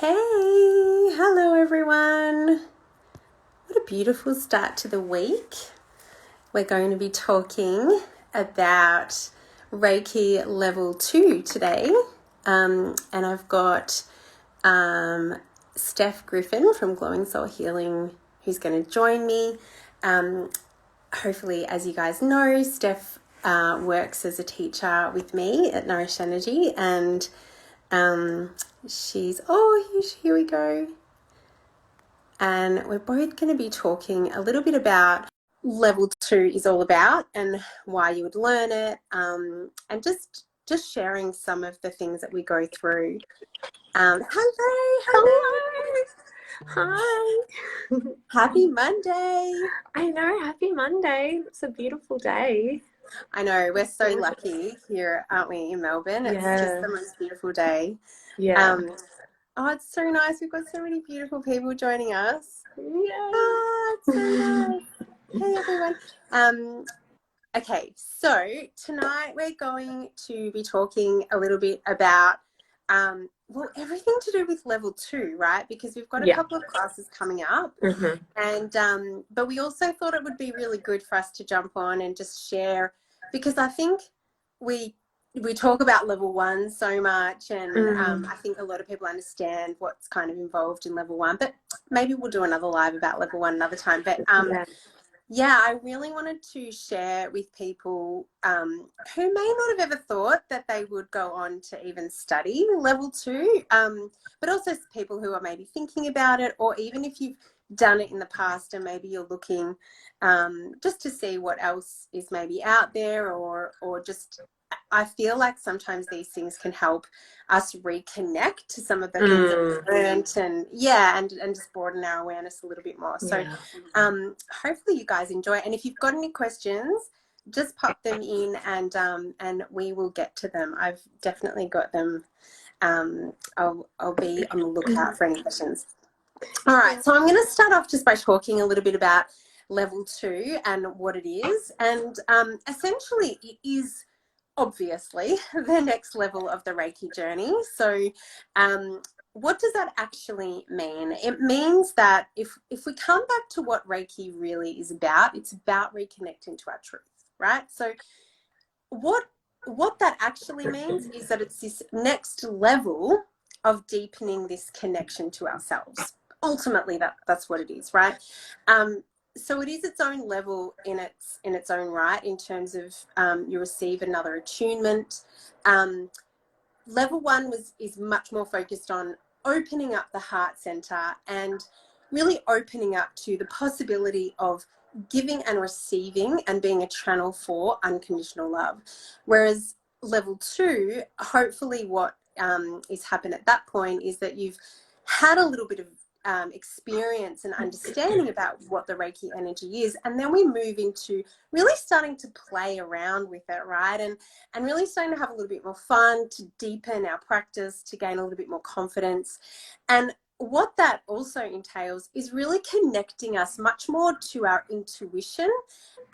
Hey, hello everyone. What a beautiful start to the week. We're going to be talking about Reiki Level 2 today. And I've got Stef Griffin from Glowing Soul Healing who's going to join me. Hopefully, as you guys know, Stef works as a teacher with me at Nourish Energy, and here we go. And we're both going to be talking a little bit about level 2 is all about and why you would learn it, and just sharing some of the things that we go through. Hello. Hi. Happy Monday. I know, happy Monday. It's a beautiful day. I know, we're so lucky here, aren't we, in Melbourne? It's just the most beautiful day. Yeah. Oh, it's so nice. We've got so many beautiful people joining us. Yay. It's so nice. Hey, everyone. Okay, so tonight we're going to be talking a little bit about, everything to do with level 2, right? Because we've got a couple of classes coming up, and but we also thought it would be really good for us to jump on and just share, because I think we talk about level 1 so much, and I think a lot of people understand what's kind of involved in level 1, but maybe we'll do another live about level 1 another time. But yeah, I really wanted to share with people who may not have ever thought that they would go on to even study level 2, but also people who are maybe thinking about it, or even if you've done it in the past and maybe you're looking just to see what else is maybe out there, or just, I feel like sometimes these things can help us reconnect to some of the things that we've learned, and just broaden our awareness a little bit more. So hopefully you guys enjoy it. And if you've got any questions, just pop them in, and we will get to them. I've definitely got them. I'll be on the lookout for any questions. All right, so I'm going to start off just by talking a little bit about level 2 and what it is. And essentially it is obviously the next level of the Reiki journey. So what does that actually mean? It means that if we come back to what Reiki really is about, it's about reconnecting to our truth, right? So what that actually means is that it's this next level of deepening this connection to ourselves. Ultimately, that's what it is, right? So it is its own level in its own right, in terms of you receive another attunement. Level 1 is much more focused on opening up the heart center and really opening up to the possibility of giving and receiving and being a channel for unconditional love. Whereas level 2, hopefully what is happened at that point is that you've had a little bit of experience and understanding about what the Reiki energy is, and then we move into really starting to play around with it, right? And really starting to have a little bit more fun, to deepen our practice, to gain a little bit more confidence. And what that also entails is really connecting us much more to our intuition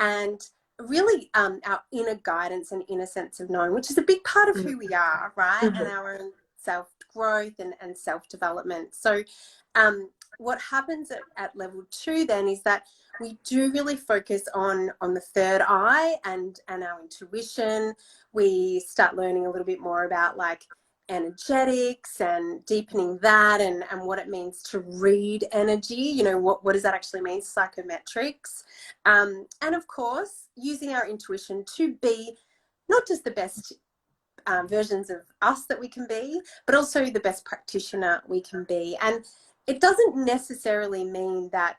and really our inner guidance and inner sense of knowing, which is a big part of who we are, right? And our own self-growth and self-development. So what happens at level 2 then is that we do really focus on the third eye and our intuition. We start learning a little bit more about like energetics and deepening that, and what it means to read energy. You know, what does that actually mean? Psychometrics. And of course, using our intuition to be not just the best versions of us that we can be, but also the best practitioner we can be. And it doesn't necessarily mean that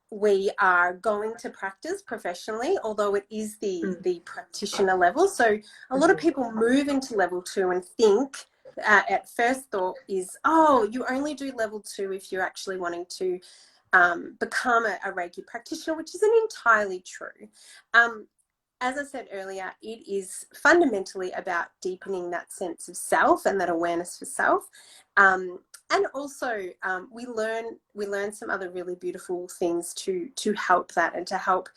we are going to practice professionally, although it is the practitioner level. So a lot of people move into level 2 and think at first thought is, oh, you only do level 2 if you're actually wanting to become a Reiki practitioner, which isn't entirely true. As I said earlier, it is fundamentally about deepening that sense of self and that awareness for self. And also we learn some other really beautiful things to help that, and to help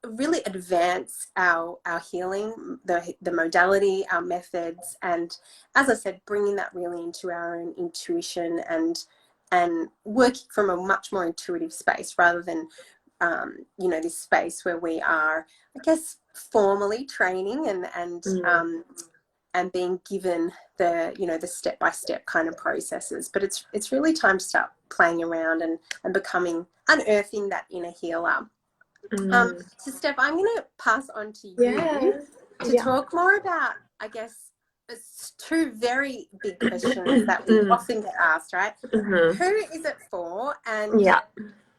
really advance our healing, the modality, our methods, and as I said, bringing that really into our own intuition and working from a much more intuitive space rather than this space where we are, I guess, formally training and being given the step-by-step kind of processes. But it's really time to start playing around and unearthing that inner healer. So Steph, I'm going to pass on to you to talk more about, I guess, it's two very big questions that we often get asked, right? Who is it for, and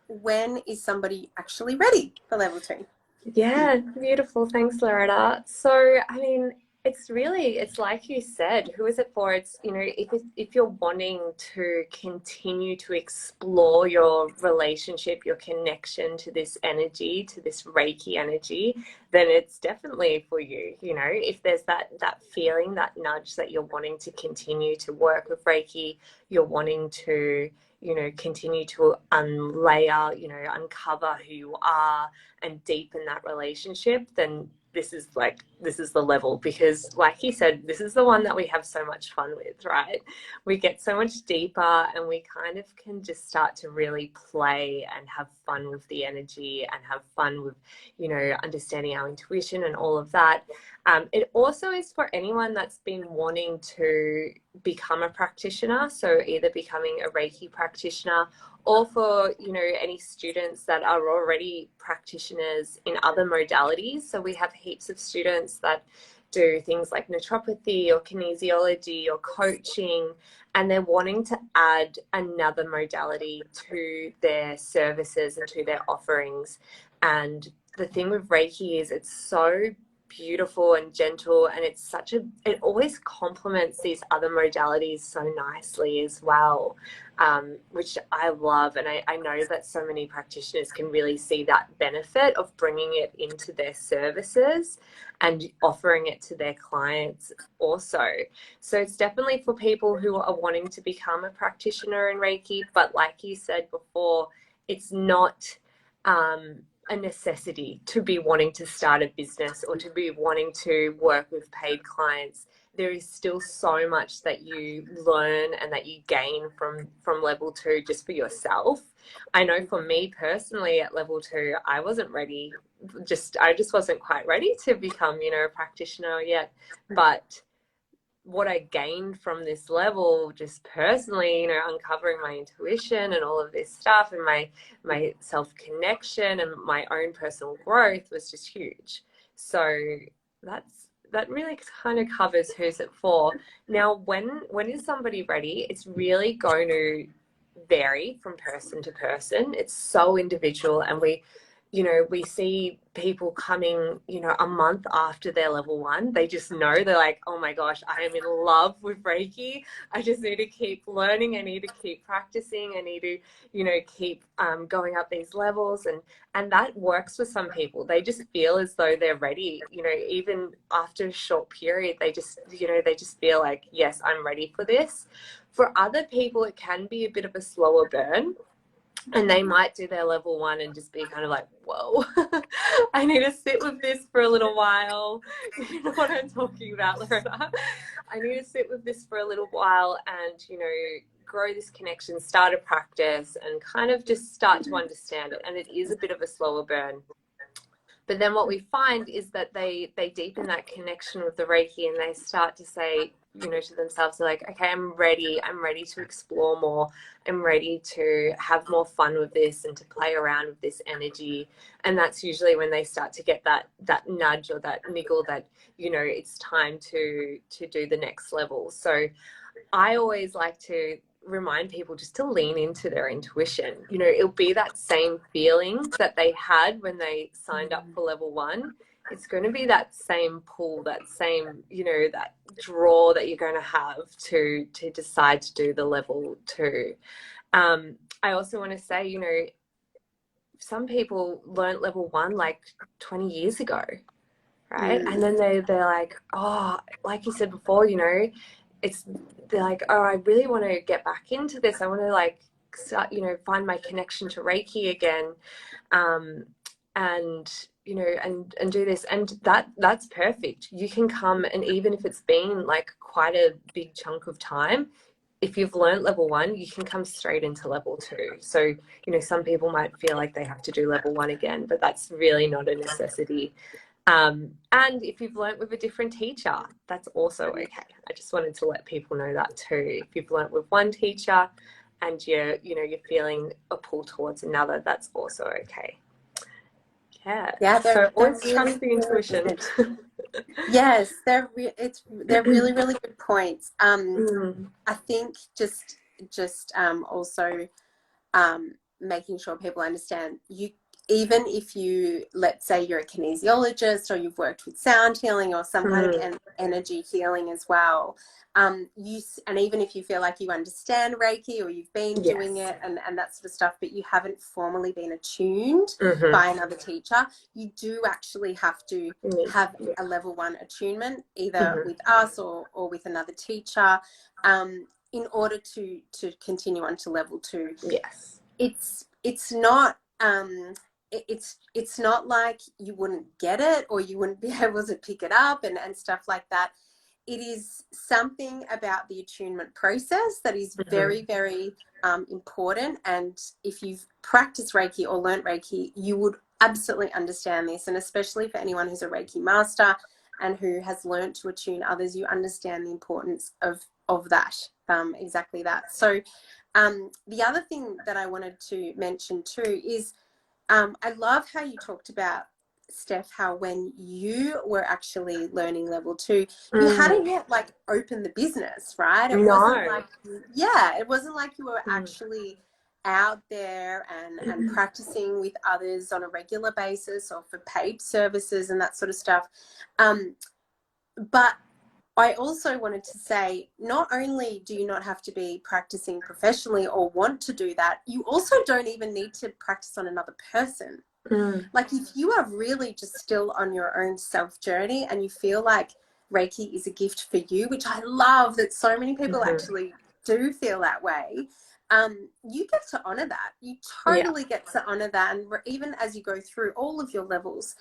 when is somebody actually ready for level 2? Yeah, beautiful. Thanks, Loretta. So, I mean, it's like you said, who is it for? It's, if you're wanting to continue to explore your relationship, your connection to this energy, to this Reiki energy, then it's definitely for you. If there's that feeling, that nudge that you're wanting to continue to work with Reiki, you're wanting to, continue to uncover who you are and deepen that relationship, then this is the level, because like you said, this is the one that we have so much fun with, right? We get so much deeper and we kind of can just start to really play and have fun with the energy and have fun with, understanding our intuition and all of that. It also is for anyone that's been wanting to become a practitioner, so either becoming a Reiki practitioner or for, any students that are already practitioners in other modalities. So we have heaps of students that do things like naturopathy or kinesiology or coaching, and they're wanting to add another modality to their services and to their offerings. And the thing with Reiki is it's so beautiful and gentle, and it always complements these other modalities so nicely as well, which I love. And I know that so many practitioners can really see that benefit of bringing it into their services and offering it to their clients also. So it's definitely for people who are wanting to become a practitioner in Reiki, but like you said before, it's not a necessity to be wanting to start a business or to be wanting to work with paid clients. There is still so much that you learn and that you gain from level 2 just for yourself. I know for me personally at level 2, I wasn't ready. I just wasn't quite ready to become, a practitioner yet. But what I gained from this level, just personally, uncovering my intuition and all of this stuff, and my self-connection and my own personal growth was just huge. So that really kind of covers who's it for. Now, when is somebody ready? It's really going to vary from person to person. It's so individual, and we see people coming, a month after their level 1. They just know, they're like, oh my gosh, I am in love with Reiki. I just need to keep learning. I need to keep practicing. I need to, keep going up these levels. And that works for some people. They just feel as though they're ready, even after a short period, they just feel like, yes, I'm ready for this. For other people, it can be a bit of a slower burn. And they might do their level 1 and just be kind of like, whoa, I need to sit with this for a little while. You know what I'm talking about, Loretta? I need to sit with this for a little while and, grow this connection, start a practice, and kind of just start to understand it. And it is a bit of a slower burn. But then what we find is that they deepen that connection with the Reiki, and they start to say, to themselves, they're like, okay, I'm ready to explore more. I'm ready to have more fun with this and to play around with this energy. And that's usually when they start to get that nudge or that niggle that, it's time to do the next level. So I always like to remind people just to lean into their intuition. It'll be that same feeling that they had when they signed up for level 1. It's going to be that same pull, that same, that draw that you're going to have to decide to do the level 2. I also want to say, some people learned level 1 like 20 years ago, right? And then they're like, oh, like you said before, they're like, oh, I really want to get back into this. I want to start, find my connection to Reiki again. and you know, and do this, and that's perfect. You can come, and even if it's been like quite a big chunk of time, if you've learned level 1, you can come straight into level 2. So, you know, some people might feel like they have to do level 1 again, but that's really not a necessity. And if you've learnt with a different teacher, that's also okay. I just wanted to let people know that too. If you've learnt with one teacher and you're feeling a pull towards another, that's also okay. Yeah, So always really, trust the intuition. Yes, they're really, really good points. I think just also making sure people understand, you, even if you, let's say you're a kinesiologist or you've worked with sound healing or some kind of energy healing as well, and even if you feel like you understand Reiki or you've been doing it and that sort of stuff, but you haven't formally been attuned by another teacher, you do actually have to have a level 1 attunement, either with us or with another teacher, in order to continue on to level 2. Yes. It's not it's not like you wouldn't get it or you wouldn't be able to pick it up and stuff like that. It is something about the attunement process that is very, very important. And if you've practiced Reiki or learnt Reiki, you would absolutely understand this. And especially for anyone who's a Reiki master and who has learnt to attune others, you understand the importance of that, exactly that. So the other thing that I wanted to mention too is I love how you talked about, Steph, how when you were actually learning level 2, you hadn't yet like opened the business, right? It wasn't like, it wasn't like you were actually out there and practicing with others on a regular basis or for paid services and that sort of stuff. But I also wanted to say, not only do you not have to be practicing professionally or want to do that, you also don't even need to practice on another person. Like if you are really just still on your own self journey and you feel like Reiki is a gift for you, which I love that so many people actually do feel that way, you get to honor that. You totally get to honor that. And even as you go through all of your levels,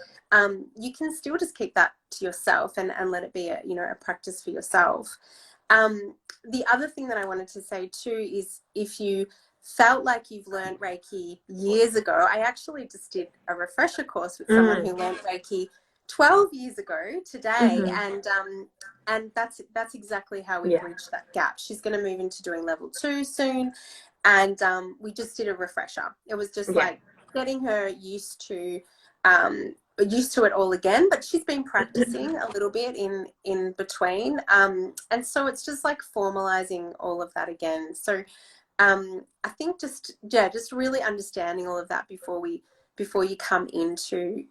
you can still just keep that to yourself and let it be a practice for yourself. The other thing that I wanted to say too is, if you felt like you've learned Reiki years ago, I actually just did a refresher course with someone who learned Reiki 12 years ago today, and that's exactly how we bridged that gap. She's going to move into doing level 2 soon, and we just did a refresher. It was just like getting her used to it all again, but she's been practicing a little bit in between, and so it's just like formalizing all of that again. So I think just really understanding all of that before you come into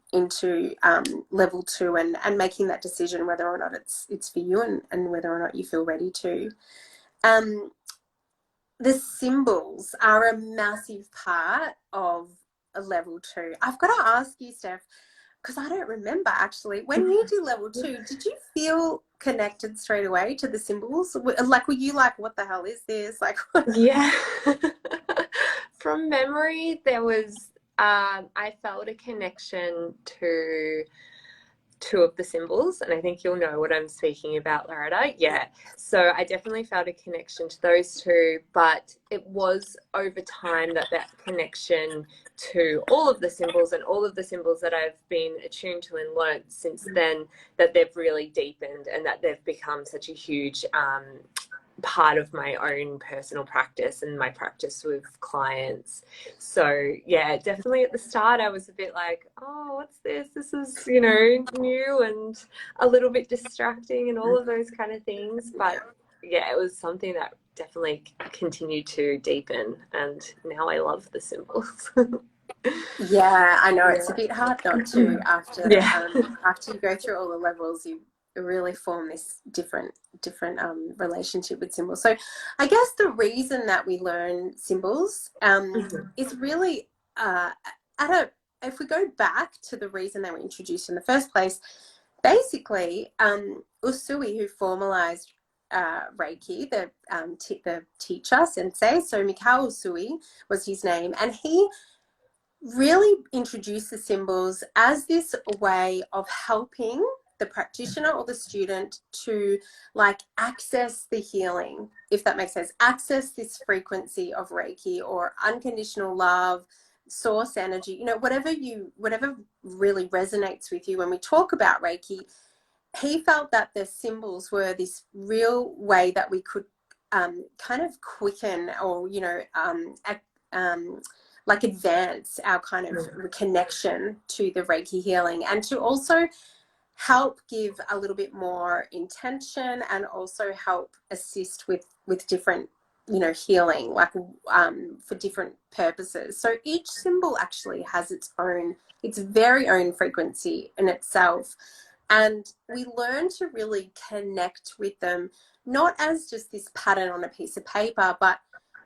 level 2 and making that decision whether or not it's for you and whether or not you feel ready to. The symbols are a massive part of a level 2. I've got to ask you, Steph, because I don't remember actually, when you do level 2, did you feel connected straight away to the symbols? Like, were you like, what the hell is this? Like, yeah. From memory, there was I felt a connection to 2 of the symbols, and I think you'll know what I'm speaking about, Larita. Yeah. So I definitely felt a connection to those 2, but it was over time that connection to all of the symbols and all of the symbols that I've been attuned to and learnt since then, that they've really deepened and that they've become such a huge part of my own personal practice and my practice with clients. So yeah, definitely at the start I was a bit like, oh, what's this? This is, new and a little bit distracting and all of those kind of things. But yeah, it was something that definitely continued to deepen, and now I love the symbols. Yeah, I know it's a bit hard not to after you go through all the levels. You really form this different relationship with symbols. So I guess the reason that we learn symbols is really if we go back to the reason they were introduced in the first place, basically Usui, who formalized Reiki, the teacher sensei, so Mikao Usui was his name, and he really introduce the symbols as this way of helping the practitioner or the student to like access the healing, if that makes sense, access this frequency of Reiki or unconditional love, source energy, you know, whatever really resonates with you. When we talk about Reiki, he felt that the symbols were this real way that we could kind of quicken or, you know, like advance our kind of connection to the Reiki healing, and to also help give a little bit more intention, and also help assist with different, you know, healing, like for different purposes. So each symbol actually has its very own frequency in itself, and we learn to really connect with them, not as just this pattern on a piece of paper, but,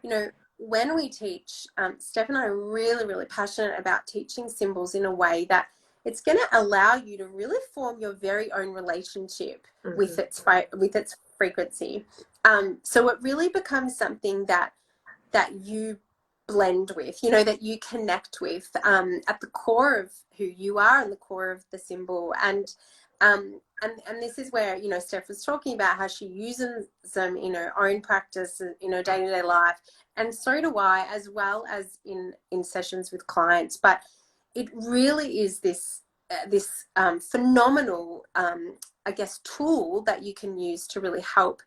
you know, when we teach, Steph and I are really, really passionate about teaching symbols in a way that it's going to allow you to really form your very own relationship with its frequency. So it really becomes something that you blend with, you know, that you connect with at the core of who you are and the core of the symbol. And this is where, you know, Steph was talking about how she uses them in her own practice, in her day-to-day life, and so do I, as well as in sessions with clients. But it really is this phenomenal, I guess, tool that you can use to really help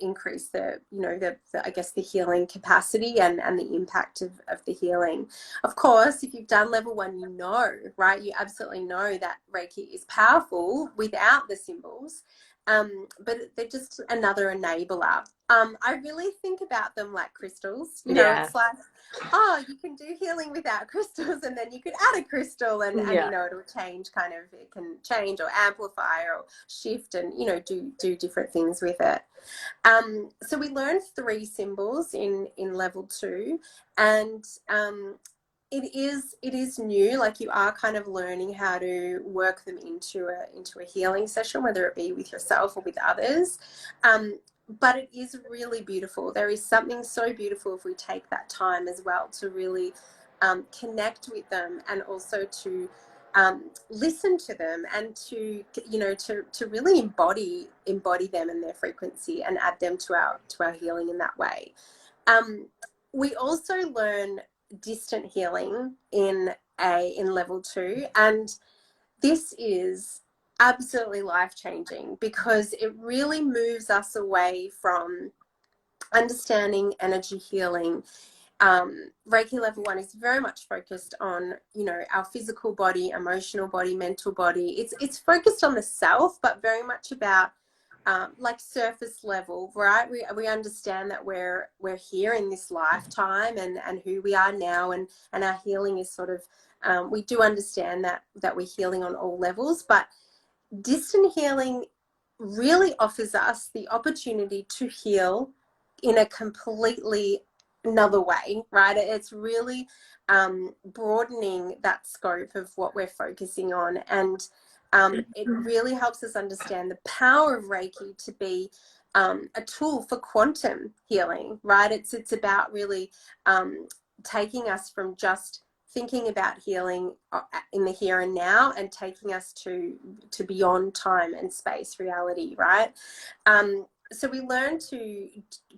increase the, you know, the I guess the healing capacity and the impact of the healing. Of course, if you've done level 1, you know, right? You absolutely know that Reiki is powerful without the symbols. But they're just another enabler. I really think about them like crystals. You know, it's like, oh, you can do healing without crystals, and then you could add a crystal, and you know, it'll change, kind of, it can change or amplify or shift, and, you know, do different things with it. So we learned 3 symbols in level 2, and it is new. Like, you are kind of learning how to work them into a healing session, whether it be with yourself or with others. But it is really beautiful. There is something so beautiful if we take that time as well to really connect with them, and also to listen to them, and to, you know, to really embody them and their frequency, and add them to our healing in that way. We also learn distant healing in level 2, and this is absolutely life-changing, because it really moves us away from understanding energy healing. Reiki level 1 is very much focused on, you know, our physical body, emotional body, mental body. It's focused on the self, but very much about like surface level, right? We understand that we're here in this lifetime, and who we are now, and our healing is sort of, we do understand that we're healing on all levels. But distant healing really offers us the opportunity to heal in a completely another way, right? It's really broadening that scope of what we're focusing on, and it really helps us understand the power of Reiki to be a tool for quantum healing, right? It's about really taking us from just thinking about healing in the here and now, and taking us to beyond time and space reality, right? So we learn to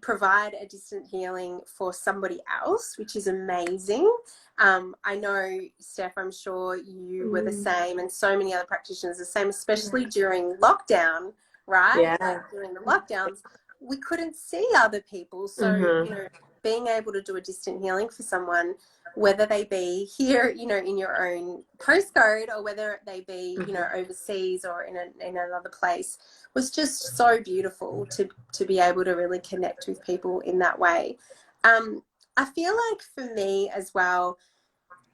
provide a distant healing for somebody else, which is amazing. I know, Steph, I'm sure you were the same, and so many other practitioners the same, especially during lockdown, right? Like, during the lockdowns, we couldn't see other people. So, you know, being able to do a distant healing for someone, whether they be here, you know, in your own postcode, or whether they be, you know, overseas or in another place, was just so beautiful to be able to really connect with people in that way. I feel like for me as well,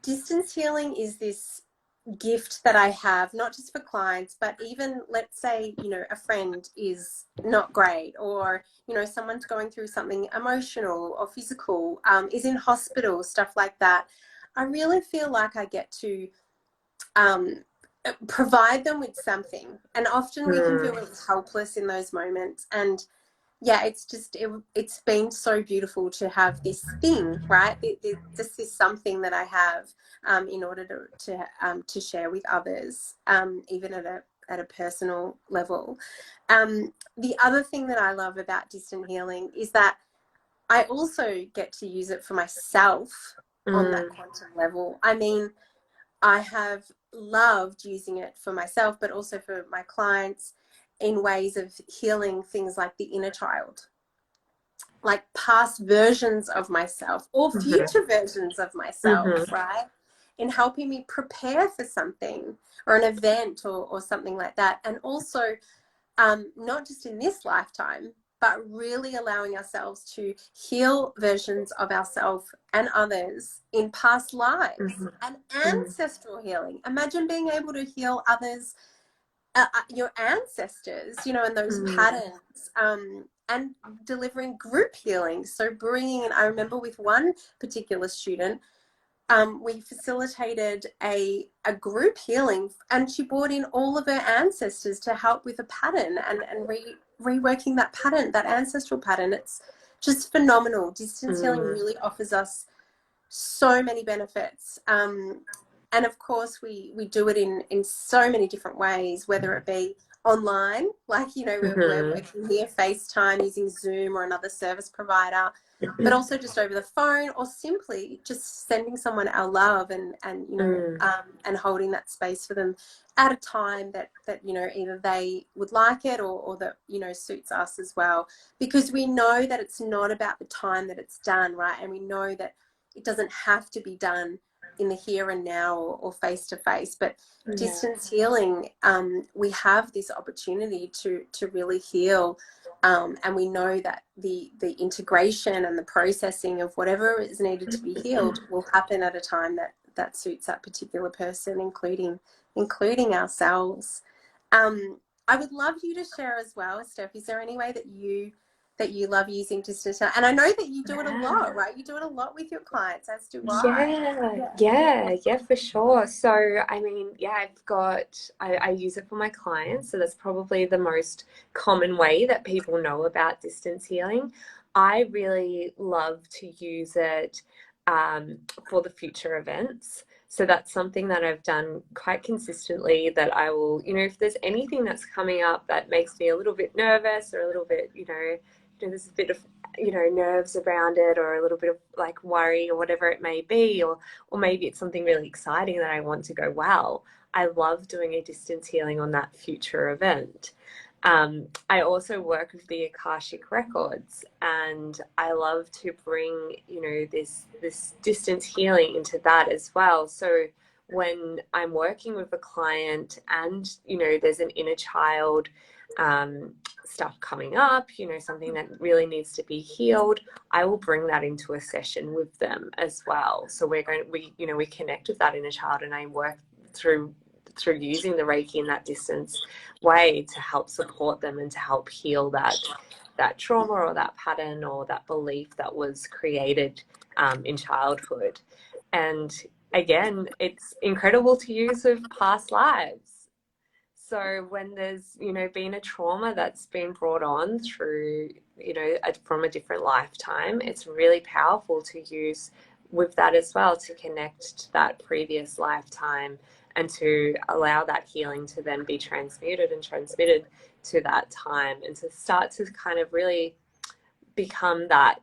distance healing is this gift that I have, not just for clients, but even, let's say, you know, a friend is not great, or, you know, someone's going through something emotional or physical, is in hospital, stuff like that. I really feel like I get to provide them with something, and often we can feel really helpless in those moments, and yeah, it's just it's been so beautiful to have this thing, right? This is something that I have in order to share with others, even at a personal level. The other thing that I love about distant healing is that I also get to use it for myself on that quantum level. I mean, I have loved using it for myself, but also for my clients in ways of healing things like the inner child, like past versions of myself or future versions of myself, right? In helping me prepare for something or an event or something like that. And also, not just in this lifetime, but really allowing ourselves to heal versions of ourselves and others in past lives and ancestral healing. Imagine being able to heal others, your ancestors, you know, and those patterns, and delivering group healing. So bringing in, I remember with one particular student, we facilitated a group healing, and she brought in all of her ancestors to help with a pattern and reworking that pattern, that ancestral pattern. It's just phenomenal. Distance healing really offers us so many benefits. And of course, we do it in so many different ways, whether it be online, like, you know, we're working here, FaceTime, using Zoom or another service provider, but also just over the phone, or simply just sending someone our love and you know, and holding that space for them at a time that you know, either they would like it or that, you know, suits us as well, because we know that it's not about the time that it's done, right? And we know that it doesn't have to be done in the here and now or face to face, but distance healing, we have this opportunity to really heal, and we know that the integration and the processing of whatever is needed to be healed will happen at a time that suits that particular person, including ourselves. I would love you to share as well, Steph. Is there any way that you love using distance? And I know that you do it a lot, right? You do it a lot with your clients, as do I. Yeah, for sure. So, I mean, yeah, I use it for my clients. So that's probably the most common way that people know about distance healing. I really love to use it for the future events. So that's something that I've done quite consistently, that I will, you know, if there's anything that's coming up that makes me a little bit nervous or a little bit, you know, there's a bit of, you know, nerves around it, or a little bit of like worry or whatever it may be, or maybe it's something really exciting that I want to go, wow, I love doing a distance healing on that future event. I also work with the Akashic records, and I love to bring, you know, this distance healing into that as well. So when I'm working with a client and, you know, there's an inner child stuff coming up, you know, something that really needs to be healed, I will bring that into a session with them as well. So we connect with that inner child, and I work through using the Reiki in that distance way to help support them and to help heal that trauma or that pattern or that belief that was created in childhood. And again, it's incredible to use with past lives. So when there's, you know, been a trauma that's been brought on through, you know, from a different lifetime, it's really powerful to use with that as well, to connect to that previous lifetime and to allow that healing to then be transmuted and transmitted to that time, and to start to kind of really become that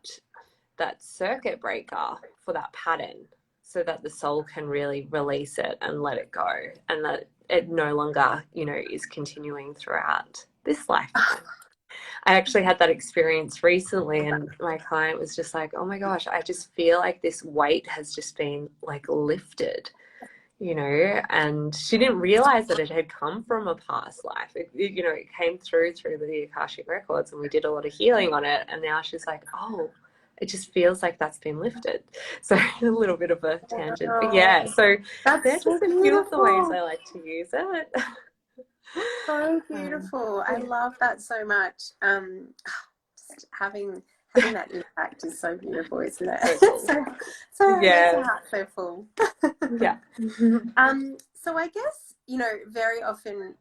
circuit breaker for that pattern, so that the soul can really release it and let it go, and that it no longer, you know, is continuing throughout this lifetime. I actually had that experience recently, and my client was just like, oh my gosh, I just feel like this weight has just been like lifted, you know, and she didn't realize that it had come from a past life. You know, it came through the Akashic records, and we did a lot of healing on it, and now she's like, oh, it just feels like that's been lifted. So a little bit of a tangent, but yeah, so That's so just a few of the ways beautiful. I like to use it. So beautiful. I love that so much. Just having that impact is so beautiful, isn't it? So cool. so it makes your heart so full. Yeah. So I guess, you know, very often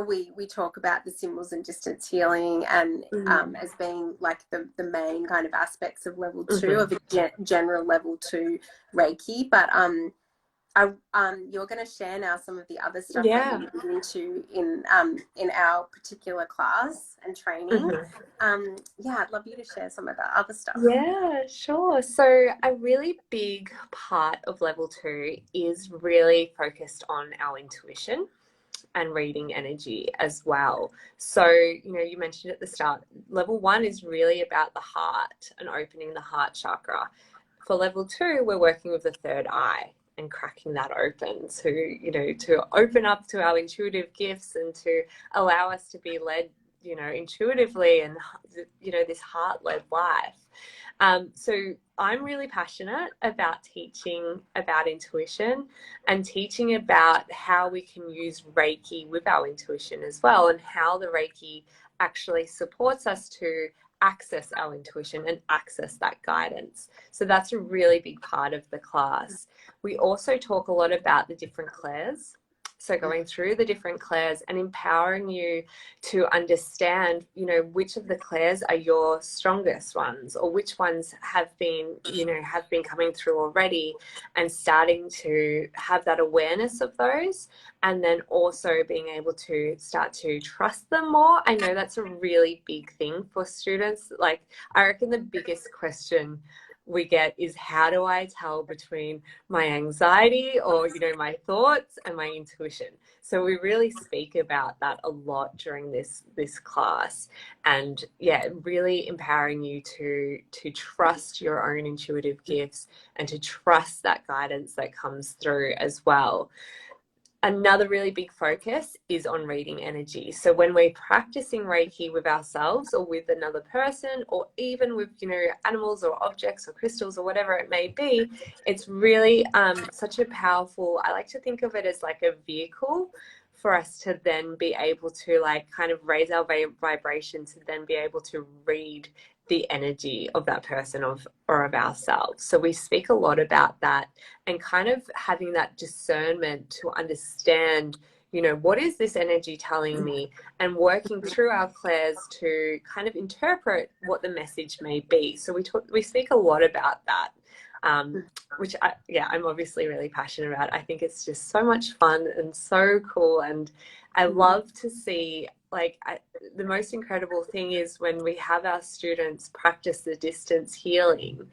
we talk about the symbols and distance healing and as being like the main kind of aspects of level 2 of a general level 2 Reiki, but you're going to share now some of the other stuff that we move into in our particular class and training. I'd love you to share some of the other stuff. Yeah, sure. So a really big part of level 2 is really focused on our intuition and reading energy as well. So, you mentioned at the start, level 1 is really about the heart and opening the heart chakra. For level 2, we're working with the third eye and cracking that open to open up to our intuitive gifts and to allow us to be led, intuitively and, this heart-led life. So I'm really passionate about teaching about intuition and teaching about how we can use Reiki with our intuition as well, and how the Reiki actually supports us to access our intuition and access that guidance. So that's a really big part of the class. We also talk a lot about the different clairs. So going through the different clairs and empowering you to understand, which of the clairs are your strongest ones, or which ones have been coming through already, and starting to have that awareness of those, and then also being able to start to trust them more. I know that's a really big thing for students. Like, I reckon the biggest question we get is, how do I tell between my anxiety or my thoughts and my intuition? So we really speak about that a lot during this class, and really empowering you to trust your own intuitive gifts and to trust that guidance that comes through as well. Another really big focus is on reading energy. So when we're practicing Reiki with ourselves or with another person, or even with, animals or objects or crystals or whatever it may be, it's really such a powerful, I like to think of it as like a vehicle for us to then be able to kind of raise our vibration, to then be able to read the energy of that person or of ourselves. So we speak a lot about that, and kind of having that discernment to understand, what is this energy telling me, and working through our clairs to kind of interpret what the message may be. So we speak a lot about that, which I'm obviously really passionate about. I think it's just so much fun and so cool, and I love to see, the most incredible thing is when we have our students practice the distance healing,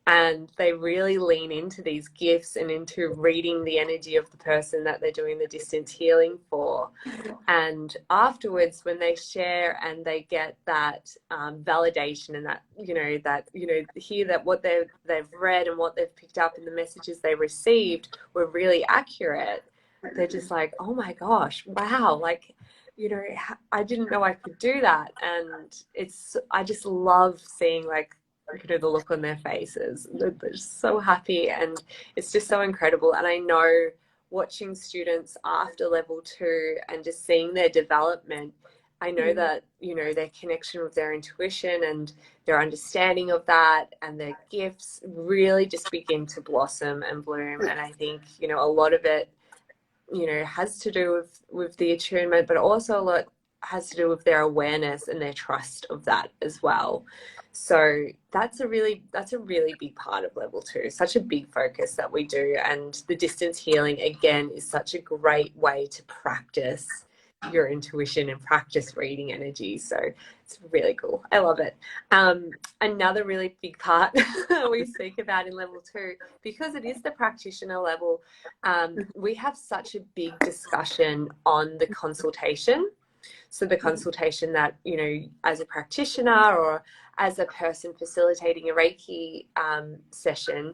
and they really lean into these gifts and into reading the energy of the person that they're doing the distance healing for. And afterwards, when they share and they get that validation, and that hear that what they've read and what they've picked up and the messages they received were really accurate, they're just like, oh my gosh, wow, I didn't know I could do that. And I just love seeing the look on their faces. They're just so happy, and it's just so incredible. And I know, watching students after level 2 and just seeing their development, I know that, their connection with their intuition and their understanding of that and their gifts really just begin to blossom and bloom. And I think, a lot of it, has to do with the attunement, but also a lot has to do with their awareness and their trust of that as well. So that's a really big part of level 2, such a big focus that we do. And the distance healing, again, is such a great way to practice your intuition and practice reading energy. So it's really cool. I love it. Another really big part we speak about in level 2, because it is the practitioner level, we have such a big discussion on the consultation. So the consultation that, as a practitioner or as a person facilitating a Reiki session,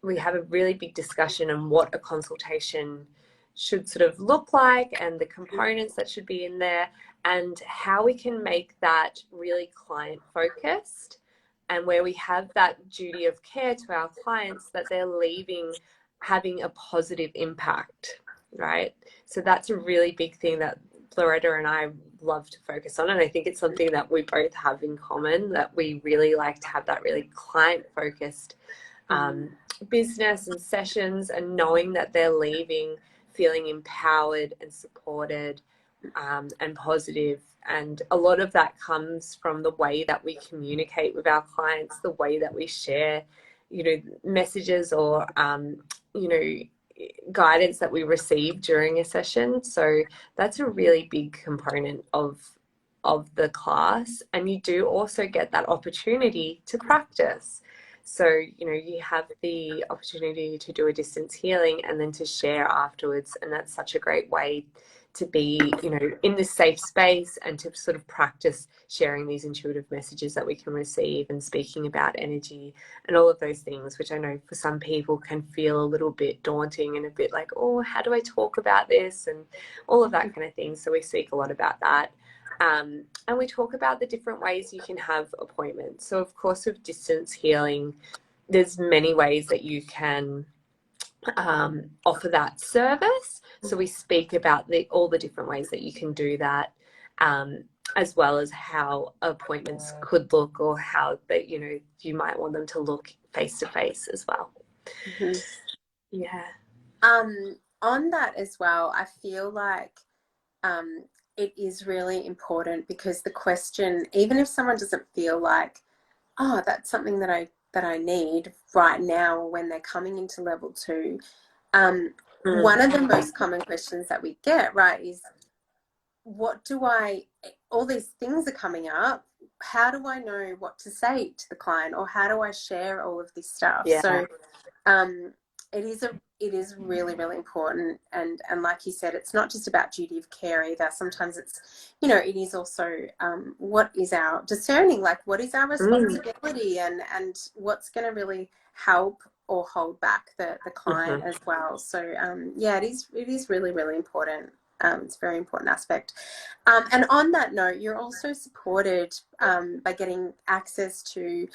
we have a really big discussion on what a consultation should sort of look like, and the components that should be in there, and how we can make that really client focused, and where we have that duty of care to our clients, that they're leaving having a positive impact, right? So that's a really big thing that Loretta and I love to focus on, and I think it's something that we both have in common, that we really like to have that really client focused business and sessions, and knowing that they're leaving feeling empowered and supported and positive. And a lot of that comes from the way that we communicate with our clients, the way that we share, messages or, guidance that we receive during a session. So that's a really big component of the class. And you do also get that opportunity to practice. So, you have the opportunity to do a distance healing and then to share afterwards. And that's such a great way to be, in this safe space and to sort of practice sharing these intuitive messages that we can receive and speaking about energy and all of those things, which I know for some people can feel a little bit daunting and a bit like, oh, how do I talk about this? And all of that kind of thing. So we speak a lot about that. And we talk about the different ways you can have appointments. So of course, with distance healing, there's many ways that you can offer that service. So we speak about all the different ways that you can do that, as well as how appointments could look, or how that you might want them to look face to face as well. Mm-hmm. Yeah. On that as well, I feel like it is really important, because the question, even if someone doesn't feel like, oh, that's something that I need right now, or when they're coming into level 2, one of the most common questions that we get, right, is all these things are coming up. How do I know what to say to the client, or how do I share all of this stuff? Yeah. So it is really, really important. And like you said, it's not just about duty of care either. Sometimes it's, it is also what is our discerning, like what is our responsibility, and what's going to really help or hold back the client as well. So it is really, really important. It's a very important aspect. And on that note, you're also supported by getting access to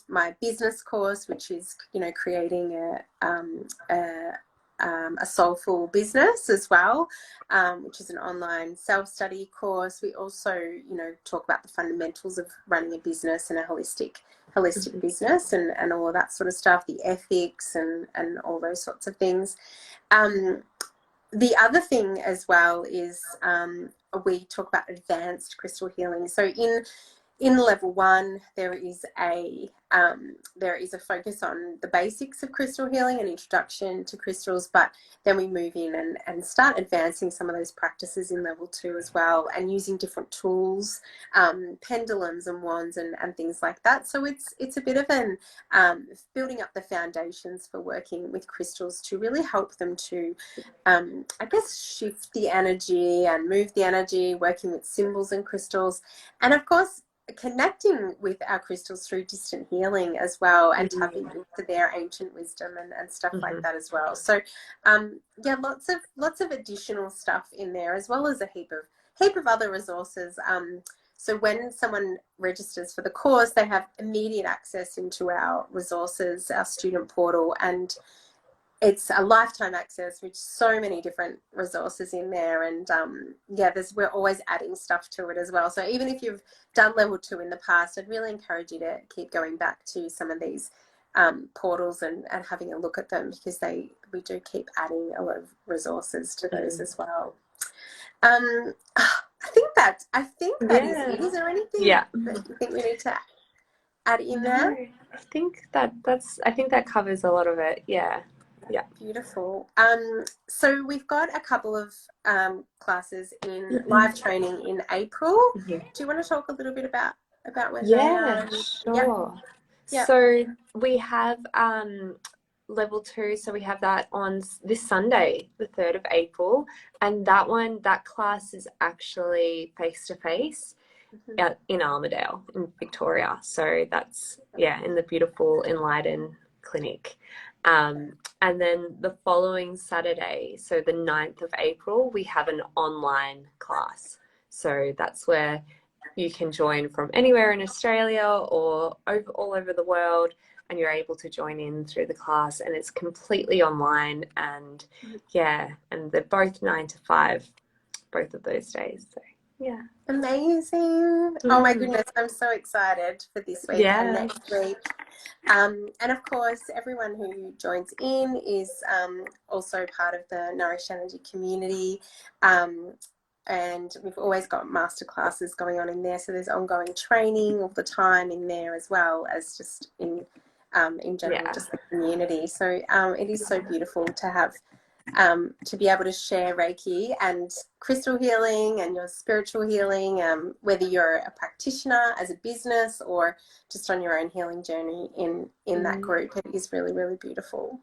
my business course, which is, creating a soulful business as well, which is an online self-study course. We also, talk about the fundamentals of running a business and a holistic business, and all of that sort of stuff, the ethics and all those sorts of things. The other thing as well is we talk about advanced crystal healing. So in level 1, there is a focus on the basics of crystal healing and introduction to crystals, but then we move in and start advancing some of those practices in level 2 as well, and using different tools, pendulums and wands and things like that. So it's a bit of an building up the foundations for working with crystals to really help them to I guess shift the energy and move the energy, working with symbols and crystals, and of course connecting with our crystals through distant healing as well, and tapping into their ancient wisdom and stuff like that as well. So lots of additional stuff in there, as well as a heap of other resources. So when someone registers for the course, they have immediate access into our resources, our student portal, and it's a lifetime access with so many different resources in there. And we're always adding stuff to it as well. So even if you've done level 2 in the past, I'd really encourage you to keep going back to some of these portals and having a look at them, because we do keep adding a lot of resources to those as well. I think that is it. Is there anything that you think we need to add in there? I think that covers a lot of it. Yeah. Beautiful. So we've got a couple of classes in live training in April. Do you want to talk a little bit about when they are? Sure. Yep. So we have level 2, so we have that on this Sunday, the 3rd of April, and that class is actually face to face in Armidale in Victoria. So that's in the beautiful Enlighten clinic. And then the following Saturday, so the 9th of April, we have an online class. So that's where you can join from anywhere in Australia or all over the world, and you're able to join in through the class, and it's completely online. And and they're both 9 to 5, both of those days. So amazing. Oh my goodness, I'm so excited for this week and next week. And of course, everyone who joins in is also part of the Nourish Energy community. and we've always got master classes going on in there. So there's ongoing training all the time in there, as well as just in general, just the community. So it is so beautiful to have, to be able to share Reiki and crystal healing and your spiritual healing, whether you're a practitioner as a business or just on your own healing journey in that group. It is really, really beautiful.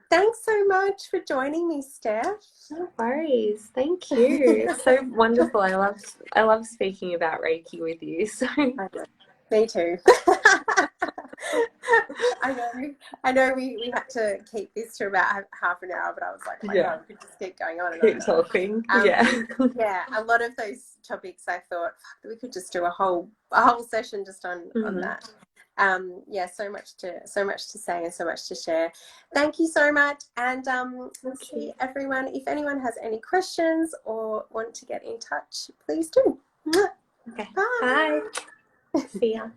Thanks so much for joining me, Stef. No worries. Thank you. It's so wonderful. I love speaking about Reiki with you. So me too. I know we had to keep this to about half an hour, but I was like, oh my God, we could just keep going on and keep on. talking. Yeah, a lot of those topics I thought we could just do a whole session just on that. So much to say and so much to share. Thank you so much, and we'll see everyone. If anyone has any questions or want to get in touch, please do. Okay. Bye. Bye. See ya.